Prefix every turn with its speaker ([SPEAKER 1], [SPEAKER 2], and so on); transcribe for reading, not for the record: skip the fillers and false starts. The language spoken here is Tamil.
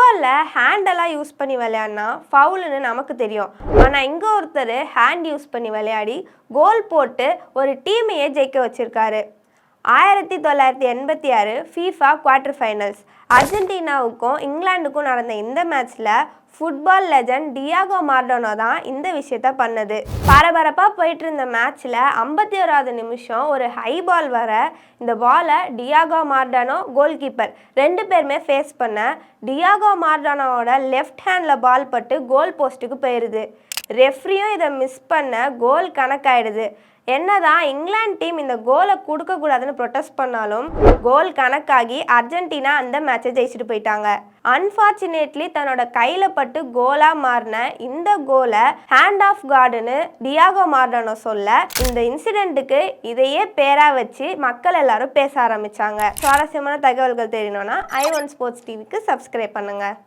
[SPEAKER 1] ஃபுட்பாலில் ஹேண்டெல்லாம் யூஸ் பண்ணி விளையாடினா ஃபவுலுன்னு நமக்கு தெரியும். ஆனால் இங்கே ஒருத்தர் ஹேண்ட் யூஸ் பண்ணி விளையாடி கோல் போட்டு ஒரு டீமையே ஜெயிக்க வச்சுருக்காரு. 1986 FIFA குவார்ட்டர் ஃபைனல்ஸ் அர்ஜென்டினாவுக்கும் இங்கிலாந்துக்கும் நடந்த இந்த மேட்ச்சில் ஃபுட்பால் லெஜண்ட் டியாகோ மாரடோனா தான் இந்த விஷயத்த பண்ணது. பரபரப்பாக போயிட்டு இருந்த மேட்ச்சில் 51வது நிமிஷம் ஒரு ஹை பால் வர இந்த பாலை டியாகோ மாரடோனா கோல் கீப்பர் 2 பேருமே ஃபேஸ் பண்ண டியாகோ மாரடோனாவோட லெஃப்ட் ஹேண்டில் பால் பட்டு கோல் போஸ்ட்டுக்கு போயிடுது. ரெஃப்ரியும் இதை மிஸ் பண்ண கோல் கணக்காயிடுது. என்னதான் இங்கிலாந்து டீம் இந்த கோலை கொடுக்கக்கூடாதுன்னு ப்ரொட்டஸ்ட் பண்ணாலும் கோல் கணக்காகி அர்ஜென்டினா அந்த மேட்சை ஜெயிச்சுட்டு போயிட்டாங்க. அன்ஃபார்ச்சுனேட்லி தன்னோட கையில் பட்டு கோலாக மாறின இந்த கோலை ஹேண்ட் ஆஃப் காடுன்னு டியாகோ மாரடோனா சொல்ல இந்த இன்சிடெண்ட்டுக்கு இதையே பேராக வச்சு மக்கள் எல்லாரும் பேச ஆரம்பித்தாங்க. சுவாரஸ்யமான தகவல்கள் தெரியணும்னா i1 ஸ்போர்ட்ஸ் டிவிக்கு சப்ஸ்கிரைப் பண்ணுங்கள்.